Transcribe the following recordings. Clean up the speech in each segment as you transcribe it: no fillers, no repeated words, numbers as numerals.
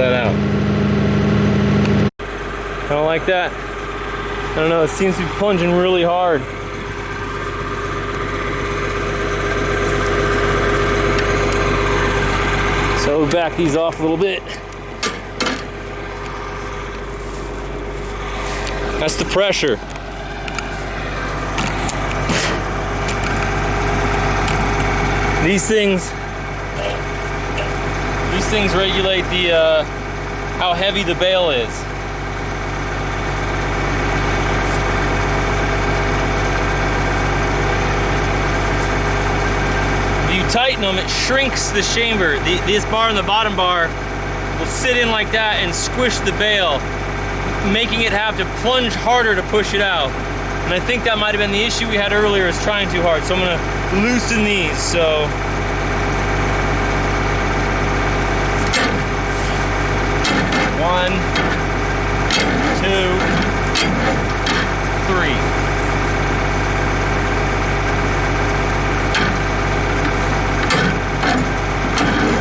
that out. I don't like that. I don't know, it seems to be plunging really hard. So back these off a little bit. That's the pressure. These things regulate the how heavy the bale is. If you tighten them, it shrinks the chamber. This bar and the bottom bar will sit in like that and squish the bale, making it have to plunge harder to push it out. And I think that might have been the issue we had earlier, is trying too hard. So I'm gonna loosen these. So one, two, three.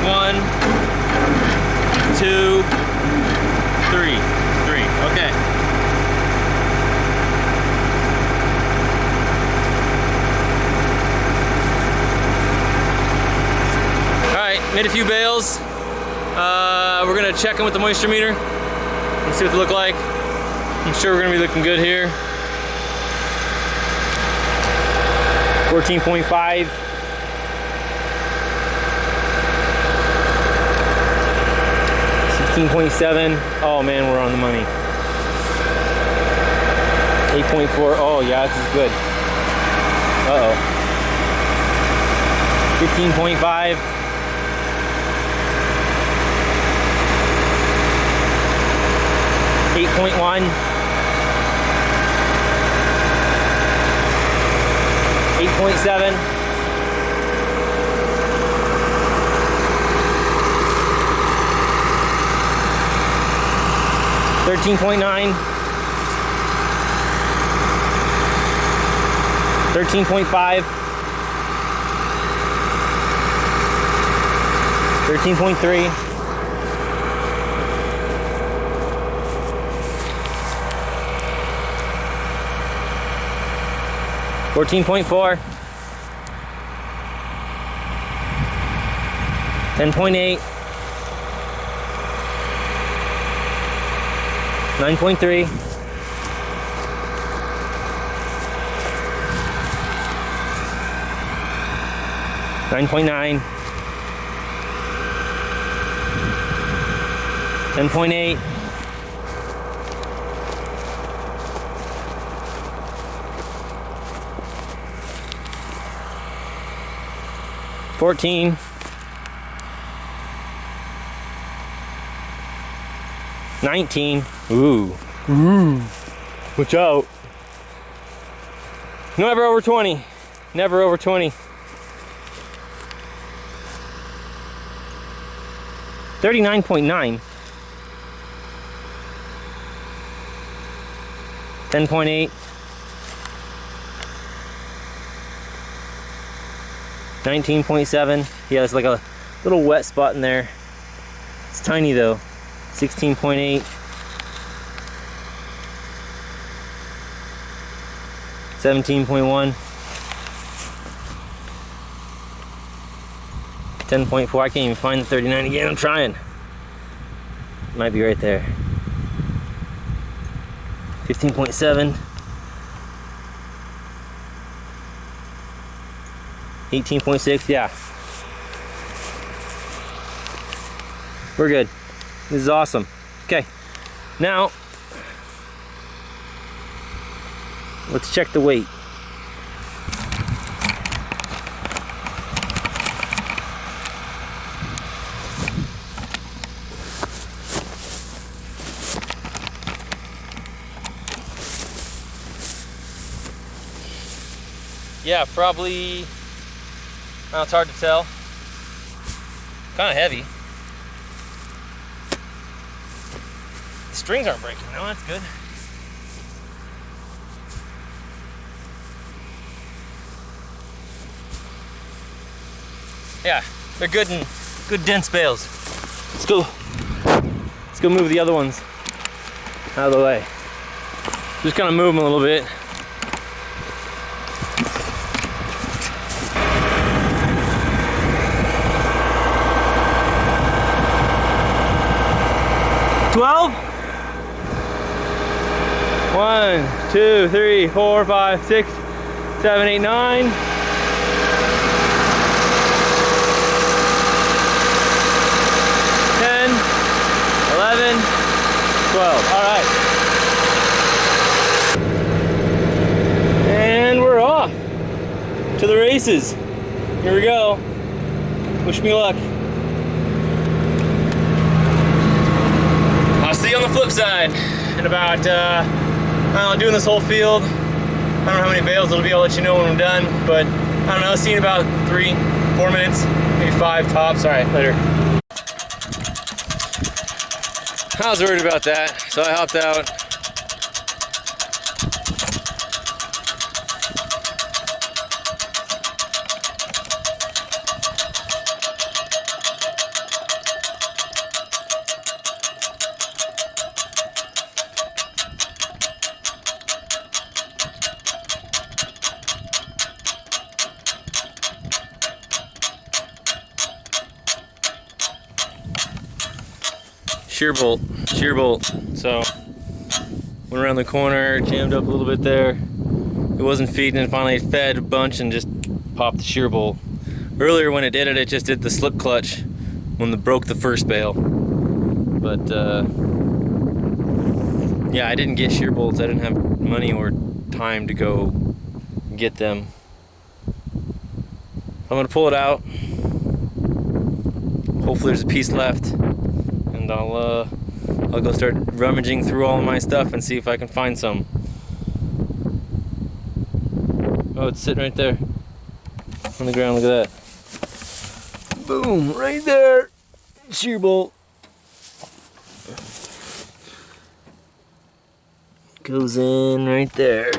One, two, three. Okay. Made a few bales. We're gonna check them with the moisture meter and see what they look like. I'm sure we're gonna be looking good here. 14.5. 16.7. Oh man, we're on the money. 8.4. Oh yeah, this is good. Uh-oh. 15.5. 8.1, 8.7, 13.9, 13.5, 13.3. 14.4, 10.8, 9.3, 9.9, 10.8, 14, 19. Ooh, watch out. Never over 20. Never over 20. 39.9. 10.8. 19.7. Yeah, there's like a little wet spot in there. It's tiny though. 16.8. 17.1. 10.4. I can't even find the 39 again. I'm trying. Might be right there. 15.7. 18.6, yeah. We're good. This is awesome. Okay, now let's check the weight. Yeah, probably, well, it's hard to tell. Kind of heavy. The strings aren't breaking, no, that's good. Yeah, they're good and good dense bales. Let's go. go move the other ones out of the way. Just kind of move them a little bit. $12? 1, 2, 3, 4, 5, 6, 7, 8, 9. 10, 11, 12. All right. And we're off to the races. Here we go. Wish me luck. I'll see you on the flip side in about, I don't know, doing this whole field. I don't know how many bales it'll be, I'll let you know when I'm done, but I don't know, see you in about 3, 4 minutes, maybe 5 tops. All right, later. I was worried about that, so I hopped out. Shear bolt. So went around the corner, jammed up a little bit there. It wasn't feeding, and finally it fed a bunch and just popped the shear bolt. Earlier when it did it, it just did the slip clutch when it broke the first bale. But yeah, I didn't get shear bolts. I didn't have money or time to go get them. I'm gonna pull it out. Hopefully there's a piece left. And I'll go start rummaging through all of my stuff and see if I can find some. Oh, it's sitting right there on the ground. Look at that. Boom, right there. Shear bolt. Goes in right there.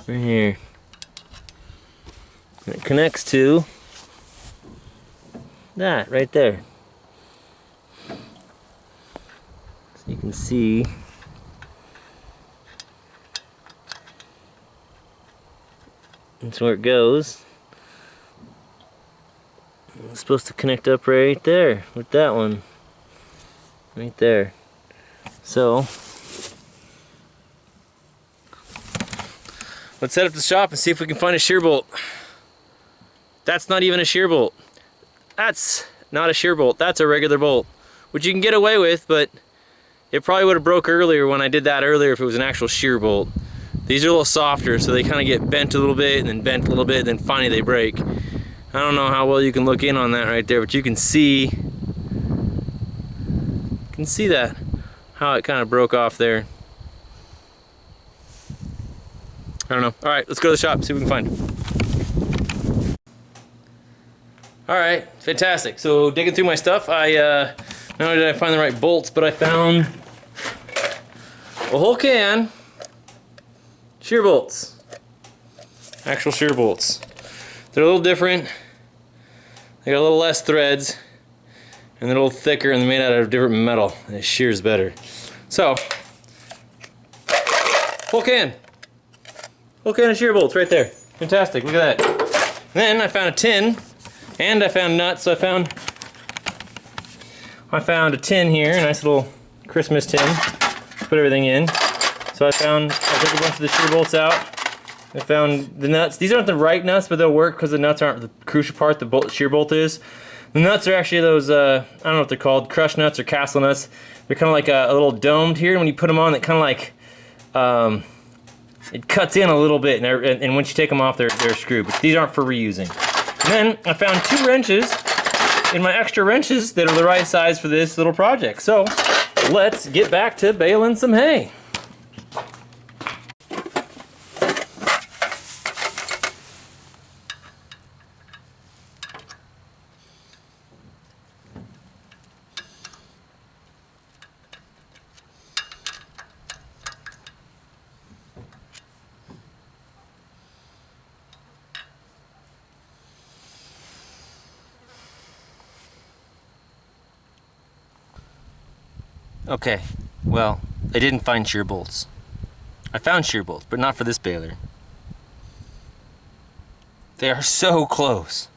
Right here. And it connects to that right there. You can see that's where it goes. It's supposed to connect up right there with that one. Right there. So let's head up to the shop and see if we can find a shear bolt. That's not even a shear bolt. That's not a shear bolt. That's a regular bolt, which you can get away with, but it probably would have broke earlier when I did that earlier if it was an actual shear bolt. These are a little softer, so they kind of get bent a little bit and then bent a little bit and then finally they break. I don't know how well you can look in on that right there, but you can see that, how it kind of broke off there. I don't know. All right, let's go to the shop, see what we can find. All right, fantastic. So digging through my stuff, not only did I find the right bolts, but I found a whole can shear bolts. Actual shear bolts. They're a little different. They got a little less threads, and they're a little thicker, and they're made out of different metal. And it shears better. So, whole can of shear bolts right there. Fantastic. Look at that. Then I found a tin, and I found nuts. So I found a tin here, a nice little Christmas tin. Put everything in. So I took a bunch of the shear bolts out. I found the nuts. These aren't the right nuts, but they'll work because the nuts aren't the crucial part. The shear bolt is. The nuts are actually those, I don't know what they're called, crushed nuts or castle nuts. They're kind of like a little domed here, and when you put them on, it kind of like, it cuts in a little bit, and once you take them off, they're screwed. But these aren't for reusing. And then I found 2 wrenches in my extra wrenches that are the right size for this little project. So let's get back to baling some hay. Okay, well, I didn't find shear bolts. I found shear bolts, but not for this baler. They are so close.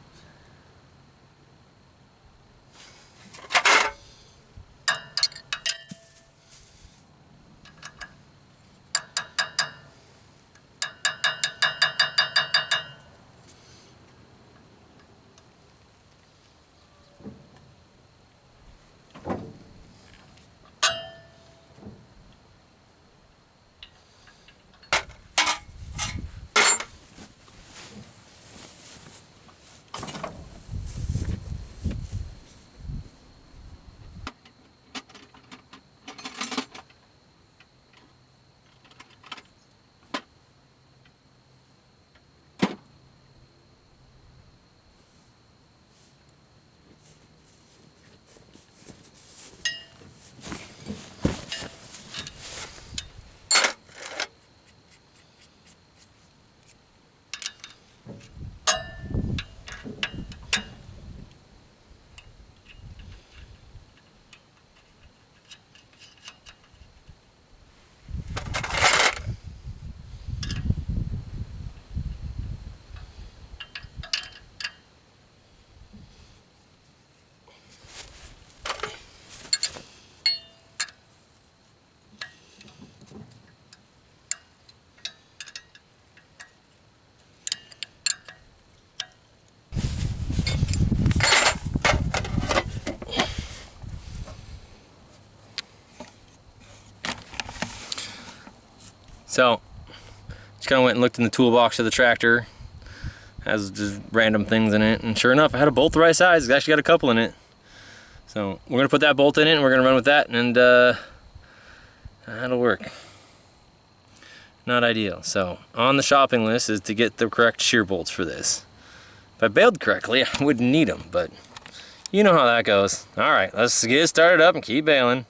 So, just kind of went and looked in the toolbox of the tractor. Has just random things in it, and sure enough, I had a bolt the right size. It's actually got a couple in it. So we're gonna put that bolt in it, and we're gonna run with that, and that'll work. Not ideal. So on the shopping list is to get the correct shear bolts for this. If I baled correctly, I wouldn't need them, but you know how that goes. All right, let's get it started up and keep baling.